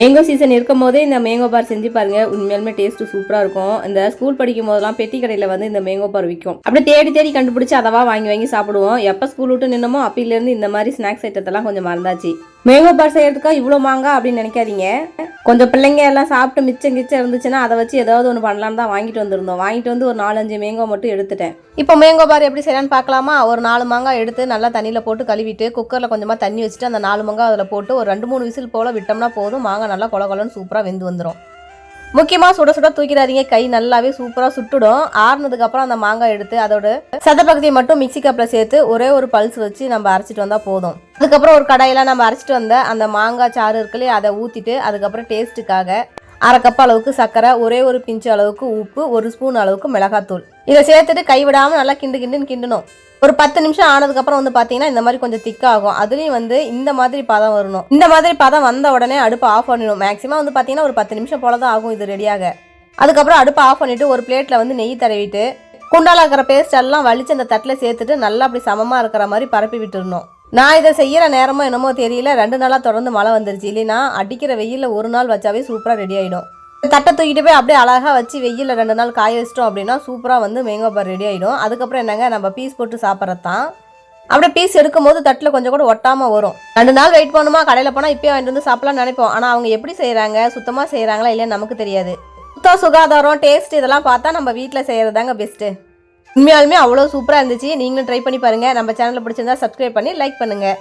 Mango season இருக்கும் போதே இந்த மேங்கோ பார் செஞ்சு பாருங்க, உண்மையாலுமே டேஸ்ட் சூப்பரா இருக்கும். இந்த ஸ்கூல் படிக்கும் போதெல்லாம் பெட்டி கடையில வந்து இந்த மேங்கோ பார் விற்கும். அப்படியே தேடி தேடி கண்டுபிடிச்சு அதவா வாங்கி வாங்கி சாப்பிடுவோம். எப்ப ஸ்கூல் விட்டு நின்னமோ அப்பில இருந்து இந்த மாதிரி ஸ்நாக்ஸ் ஐட்டத்தெல்லாம் கொஞ்சம் மறந்தாச்சு. மேங்கோ பார் செய்யறதுக்கா இவ்வளோ மாங்கா அப்படின்னு நினைக்காதீங்க. கொஞ்சம் பிள்ளைங்க எல்லாம் சாப்பிட்டு மிச்சம் கிச்சம் இருந்துச்சுன்னா அதை வச்சு ஏதாவது ஒன்று பண்ணலான்னு தான் வாங்கிட்டு வந்திருந்தோம். வாங்கிட்டு வந்து ஒரு 4-5 மேங்கோ மட்டும் எடுத்துட்டேன். இப்போ மேங்கோ பார் எப்படி செய்யலான்னு பார்க்கலாமா? ஒரு 4 மாங்காய் எடுத்து நல்லா தண்ணியில் போட்டு கழுவிட்டு குக்கரில் கொஞ்சமாக தண்ணி வச்சுட்டு அந்த 4 மாங்காய் அதில் போட்டு ஒரு 2-3 விசில் போல் விட்டோம்னா போதும். மாங்காய் நல்லா கொல கொலன்னு சூப்பராக வெந்து வந்துடும். முக்கியமாக சுட சுட தூக்கிடாதீங்க, கை நல்லாவே சூப்பராக சுட்டுடும். ஆறுனதுக்கப்புறம் அந்த மாங்காய் எடுத்து அதோட சதப்பகுதியை மட்டும் மிக்சி கப்பில் சேர்த்து ஒரே ஒரு பல்ஸ் வச்சு நம்ம அரைச்சிட்டு வந்தால் போதும். அதுக்கப்புறம் ஒரு கடாயில் நம்ம அரைச்சிட்டு வந்த அந்த மாங்காய் சாறு இருக்குல்லையே அதை ஊற்றிட்டு அதுக்கப்புறம் டேஸ்ட்டுக்காக 1/2 கப் அளவுக்கு சர்க்கரை, ஒரே ஒரு பிஞ்சு அளவுக்கு உப்பு, 1 ஸ்பூன் அளவுக்கு மிளகாத்தூள் இதை சேர்த்துட்டு கைவிடாமல் நல்லா கிண்டுன்னு கிண்டணும். ஒரு 10 நிமிஷம் ஆனதுக்கப்புறம் வந்து பார்த்தீங்கன்னா இந்த மாதிரி கொஞ்சம் திக்காகும். அதுலேயும் வந்து இந்த மாதிரி பதம் வரணும். இந்த மாதிரி பதம் வந்த உடனே அடுப்பை ஆஃப் பண்ணிடணும். மேக்ஸிமம் வந்து பார்த்தீங்கன்னா ஒரு 10 நிமிஷம் போல தான் ஆகும் இது ரெடியாக. அதுக்கப்புறம் அடுப்பை ஆஃப் பண்ணிவிட்டு ஒரு பிளேட்டில் வந்து நெய் தடவிட்டு குண்டால இருக்கிற பேஸ்ட் எல்லாம் வலிச்சு அந்த தட்டில் சேர்த்துட்டு நல்லா அப்படி சமமாக இருக்கிற மாதிரி பரப்பி விட்டுடணும். நான் இதை செய்கிற நேரமோ என்னமோ தெரியல, 2 நாளாக தொடர்ந்து மழை வந்துருச்சு. இல்லைன்னா அடிக்கிற வெயிலில் ஒரு நாள் வச்சாவே சூப்பராக ரெடி ஆகிடும். தட்டை தூக்கிட்டு போய் அப்படியே அழகாக வச்சு வெயிலில் 2 நாள் காய வச்சிட்டோம் அப்படின்னா சூப்பராக வந்து மேங்கோ பார் ரெடி ஆகிடும். அதுக்கப்புறம் என்னங்க, நம்ம பீஸ் போட்டு சாப்பிட்றது தான். அப்படியே பீஸ் எடுக்கும் போது தட்டில் கொஞ்சம் கூட ஒட்டாமல் வரும். 2 நாள் வெயிட் பண்ணுமா, கடையில் போனால் இப்போயே வாங்கிட்டு வந்து சாப்பிட்லான்னு நினைப்போம். ஆனால் அவங்க எப்படி செய்கிறாங்க, சுத்தமாக செய்கிறாங்களா இல்லைன்னு நமக்கு தெரியாது. சுத்தம், சுகாதாரம், டேஸ்ட் இதெல்லாம் பார்த்தா நம்ம வீட்டில் செய்கிறது தாங்க பெஸ்ட்டு. உண்மையாலுமே அவ்வளோ சூப்பராக இருந்துச்சு. நீங்களும் ட்ரை பண்ணி பாருங்கள். நம்ம சேனலில் பிடிச்சிருந்தா சப்ஸ்கிரைப் பண்ணி லைக் பண்ணுங்கள்.